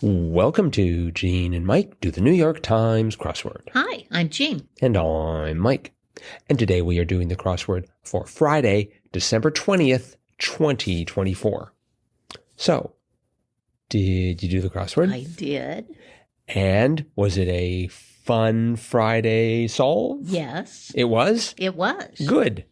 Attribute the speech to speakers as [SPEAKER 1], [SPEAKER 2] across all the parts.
[SPEAKER 1] Welcome to Gene and Mike do the New York Times Crossword.
[SPEAKER 2] Hi, I'm Jean.
[SPEAKER 1] And I'm Mike. And today we are doing the crossword for Friday, December 20th, 2024. So, did you do the crossword?
[SPEAKER 2] I did.
[SPEAKER 1] And was it a fun Friday solve?
[SPEAKER 2] Yes.
[SPEAKER 1] It was?
[SPEAKER 2] It was.
[SPEAKER 1] Good.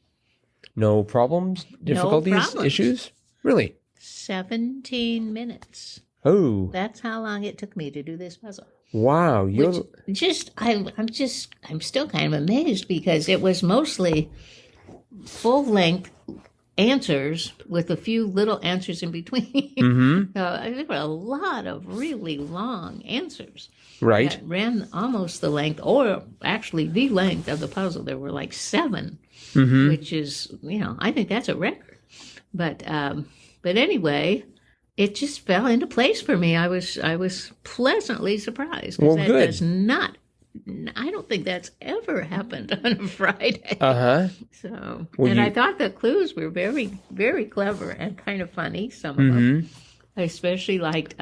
[SPEAKER 1] No problems, difficulties,
[SPEAKER 2] No problems.
[SPEAKER 1] Issues? Really?
[SPEAKER 2] 17 minutes.
[SPEAKER 1] Oh.
[SPEAKER 2] That's how long it took me to do this puzzle.
[SPEAKER 1] Wow.
[SPEAKER 2] I'm still kind of amazed because it was mostly full-length answers with a few little answers in between.
[SPEAKER 1] Mm-hmm.
[SPEAKER 2] There were a lot of really long answers.
[SPEAKER 1] Right.
[SPEAKER 2] That ran almost the length, or actually the length of the puzzle. There were like 7, which is, I think that's a record. But anyway, it just fell into place for me. I was pleasantly surprised.
[SPEAKER 1] Well,
[SPEAKER 2] that
[SPEAKER 1] good.
[SPEAKER 2] does not. I don't think that's ever happened on a Friday. So, I thought the clues were very, very clever and kind of funny. Some of them, I especially liked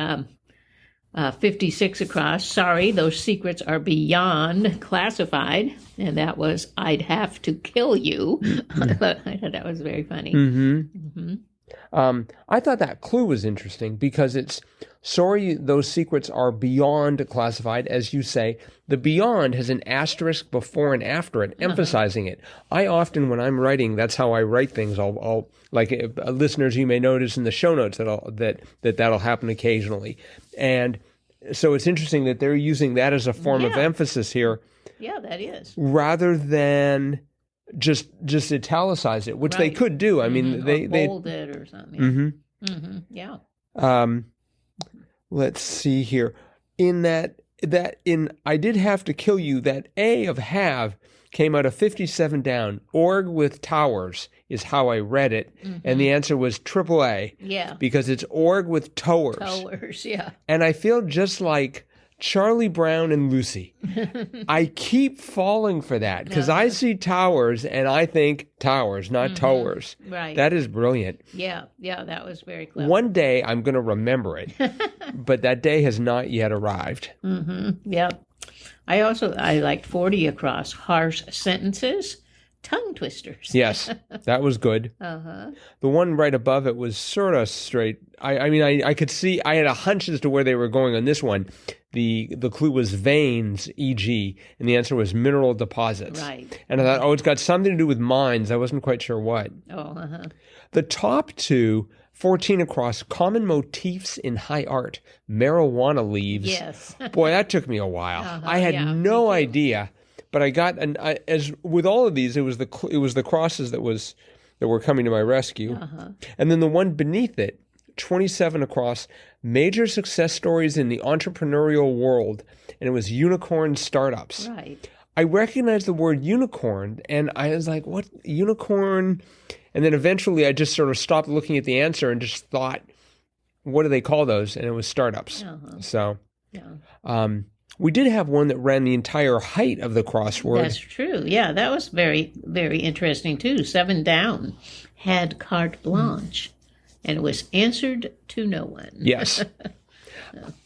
[SPEAKER 2] 56 across. Sorry, those secrets are beyond classified, and that was I'd have to kill you. I thought that was very funny.
[SPEAKER 1] I thought that clue was interesting because it's, sorry, those secrets are beyond classified. As you say, the beyond has an asterisk before and after it, emphasizing it. I often, when I'm writing, that's how I write things. I'll like listeners, you may notice in the show notes that'll happen occasionally. And so it's interesting that they're using that as a form of emphasis here.
[SPEAKER 2] Yeah, that is.
[SPEAKER 1] Rather than just italicize it, which they could do. I mean, they
[SPEAKER 2] bold it or something. Yeah.
[SPEAKER 1] Let's see here. In I did have to kill you. That A of have came out of 57 down. Org with towers is how I read it, and the answer was triple A.
[SPEAKER 2] Yeah.
[SPEAKER 1] Because it's org with towers.
[SPEAKER 2] Towers, yeah.
[SPEAKER 1] And I feel just like Charlie Brown and Lucy. I keep falling for that because I see towers and I think towers, not towers.
[SPEAKER 2] Right.
[SPEAKER 1] That is brilliant.
[SPEAKER 2] Yeah, that was very clever.
[SPEAKER 1] One day I'm going to remember it, but that day has not yet arrived.
[SPEAKER 2] Yeah. I liked 40 across, harsh sentences, tongue twisters.
[SPEAKER 1] Yes, that was good. The one right above it was sort of straight. I could see, I had a hunch as to where they were going on this one. The clue was veins, e.g., and the answer was mineral deposits.
[SPEAKER 2] Right.
[SPEAKER 1] And I thought, it's got something to do with mines. I wasn't quite sure what. The top two, 14 across, common motifs in high art, marijuana leaves.
[SPEAKER 2] Yes.
[SPEAKER 1] Boy, that took me a while. I had no idea, but I got, as with all of these, it was the crosses that were coming to my rescue. And then the one beneath it, 27 across, major success stories in the entrepreneurial world, and it was unicorn startups.
[SPEAKER 2] Right.
[SPEAKER 1] I recognized the word unicorn, and I was like, what, unicorn? And then eventually I just sort of stopped looking at the answer and just thought, what do they call those? And it was startups. So we did have one that ran the entire height of the crossword.
[SPEAKER 2] That's true. Yeah, that was very, very interesting too. 7 down, had carte blanche. And it was answered to no one.
[SPEAKER 1] Yes.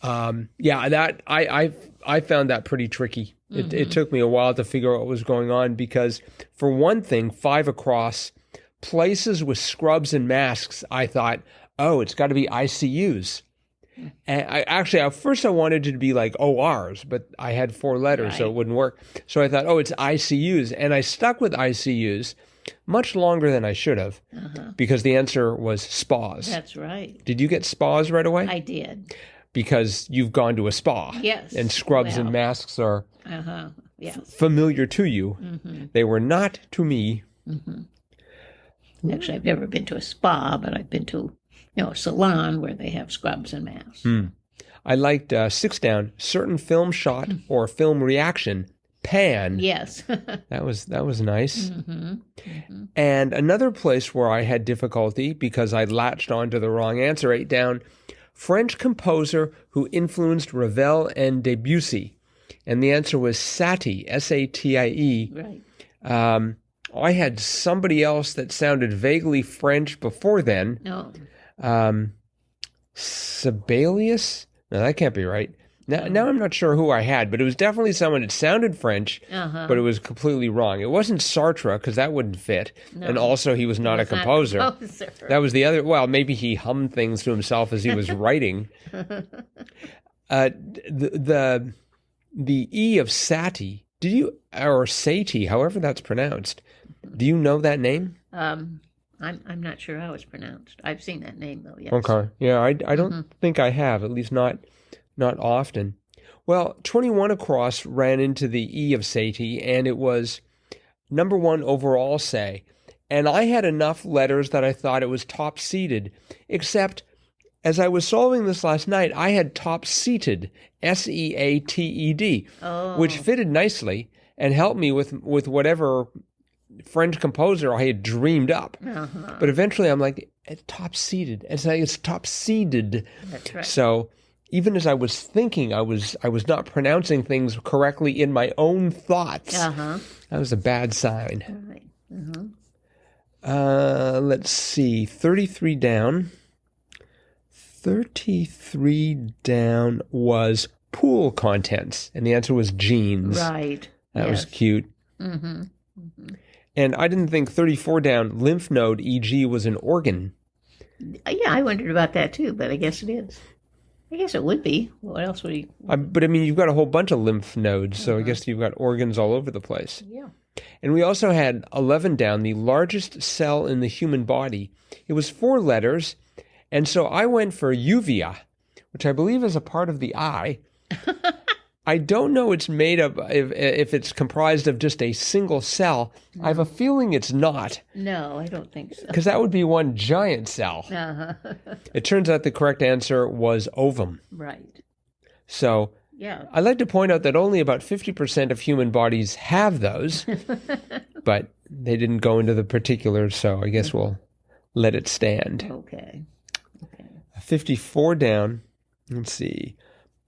[SPEAKER 1] That I found that pretty tricky. It took me a while to figure out what was going on because, for one thing, 5 across, places with scrubs and masks, I thought, it's got to be ICUs. And at first I wanted it to be like ORs, but I had 4 letters, so it wouldn't work. So I thought, it's ICUs. And I stuck with ICUs much longer than I should have because the answer was spas.
[SPEAKER 2] That's right.
[SPEAKER 1] Did you get spas right away?
[SPEAKER 2] I did.
[SPEAKER 1] Because you've gone to a spa.
[SPEAKER 2] Yes.
[SPEAKER 1] And scrubs and masks are familiar to you. They were not to me.
[SPEAKER 2] Actually, I've never been to a spa, but I've been to a salon where they have scrubs and masks.
[SPEAKER 1] I liked 6 down, certain film shot or film reaction, pan.
[SPEAKER 2] Yes.
[SPEAKER 1] That was nice. And another place where I had difficulty because I latched onto the wrong answer, 8 down, French composer who influenced Ravel and Debussy. And the answer was Satie, S-A-T-I-E.
[SPEAKER 2] Right.
[SPEAKER 1] I had somebody else that sounded vaguely French before then.
[SPEAKER 2] No.
[SPEAKER 1] Sibelius? No, that can't be right. Now I'm not sure who I had, but it was definitely someone. It sounded French, but it was completely wrong. It wasn't Sartre, because that wouldn't fit. No. And also, he was not a composer. That was the other. Well, maybe he hummed things to himself as he was writing. The E of Sati. Or Sati, however that's pronounced. Do you know that name?
[SPEAKER 2] I'm not sure how it's pronounced. I've seen that name though. Yes.
[SPEAKER 1] Okay. Yeah, I don't think I have. At least not often. Well, 21 across ran into the E of Sati, and it was number 1 overall, say. And I had enough letters that I thought it was top seeded, except as I was solving this last night, I had top seated, SEATED, which fitted nicely and helped me with whatever French composer I had dreamed up. But eventually I'm like, it's top seated. It's top seeded.
[SPEAKER 2] That's right.
[SPEAKER 1] So even as I was thinking, I was not pronouncing things correctly in my own thoughts. That was a bad sign.
[SPEAKER 2] Right.
[SPEAKER 1] Let's see, 33 down. 33 down was pool contents, and the answer was jeans.
[SPEAKER 2] Right.
[SPEAKER 1] That was cute. And I didn't think 34 down, lymph node, e.g., was an organ.
[SPEAKER 2] Yeah, I wondered about that too, but I guess it is. I guess it would be. What else would he?
[SPEAKER 1] But I mean, you've got a whole bunch of lymph nodes, so I guess you've got organs all over the place.
[SPEAKER 2] Yeah.
[SPEAKER 1] And we also had 11 down, the largest cell in the human body. It was 4 letters, and so I went for uvea, which I believe is a part of the eye. I don't know it's made of, if it's comprised of just a single cell. I have a feeling it's not.
[SPEAKER 2] No, I don't think so.
[SPEAKER 1] Because that would be one giant cell. It turns out the correct answer was ovum.
[SPEAKER 2] Right.
[SPEAKER 1] So
[SPEAKER 2] yeah,
[SPEAKER 1] I'd like to point out that only about 50% of human bodies have those, but they didn't go into the particulars, so I guess we'll let it stand.
[SPEAKER 2] Okay.
[SPEAKER 1] 54 down. Let's see.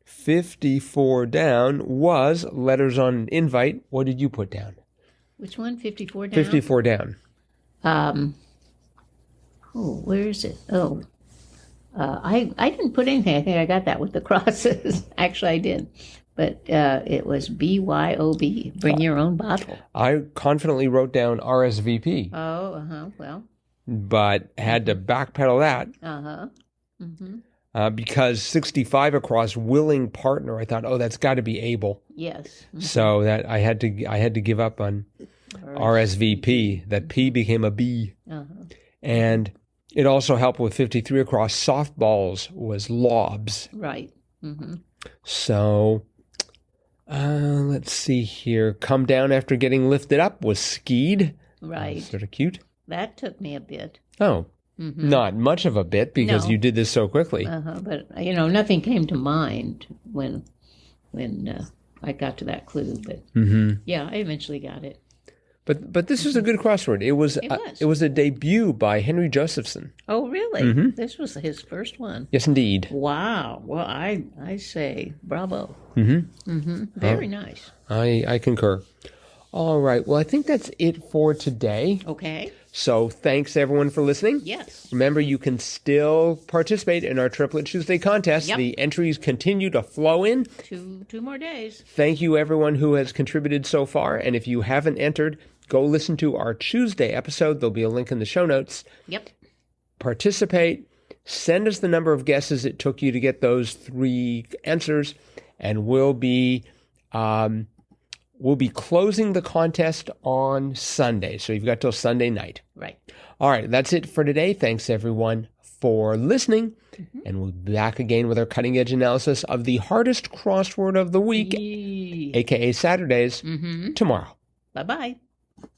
[SPEAKER 1] 54 down was letters on an invite. What did you put down?
[SPEAKER 2] Which one? 54 down?
[SPEAKER 1] 54 down.
[SPEAKER 2] Where is it? I didn't put anything. I think I got that with the crosses. Actually, I did. But it was BYOB, bring your own bottle.
[SPEAKER 1] I confidently wrote down RSVP.
[SPEAKER 2] Well.
[SPEAKER 1] But had to backpedal that. Because 65 across, willing partner, I thought, that's got to be able.
[SPEAKER 2] Yes.
[SPEAKER 1] So that I had to give up on RSVP. That P became a B. And it also helped with 53 across. Softballs was lobs.
[SPEAKER 2] Right.
[SPEAKER 1] So let's see here. Come down after getting lifted up was skied.
[SPEAKER 2] Right.
[SPEAKER 1] Sort of cute.
[SPEAKER 2] That took me a bit.
[SPEAKER 1] Oh. Not much of a bit, because you did this so quickly.
[SPEAKER 2] But, nothing came to mind when I got to that clue. But, yeah, I eventually got it.
[SPEAKER 1] But this was a good crossword. It was a debut by Henry Josephson.
[SPEAKER 2] Oh, really? This was his first one.
[SPEAKER 1] Yes, indeed.
[SPEAKER 2] Wow. Well, I say bravo. Very nice.
[SPEAKER 1] I concur. All right. Well, I think that's it for today.
[SPEAKER 2] Okay.
[SPEAKER 1] So thanks, everyone, for listening.
[SPEAKER 2] Yes.
[SPEAKER 1] Remember, you can still participate in our Triplet Tuesday contest.
[SPEAKER 2] Yep.
[SPEAKER 1] The entries continue to flow in.
[SPEAKER 2] Two more days.
[SPEAKER 1] Thank you, everyone who has contributed so far. And if you haven't entered, go listen to our Tuesday episode. There'll be a link in the show notes.
[SPEAKER 2] Yep.
[SPEAKER 1] Participate. Send us the number of guesses it took you to get those 3 answers, and we'll be closing the contest on Sunday. So you've got till Sunday night.
[SPEAKER 2] Right.
[SPEAKER 1] All right. That's it for today. Thanks, everyone, for listening. And we'll be back again with our cutting edge analysis of the hardest crossword of the week, a.k.a. Saturdays, tomorrow.
[SPEAKER 2] Bye-bye.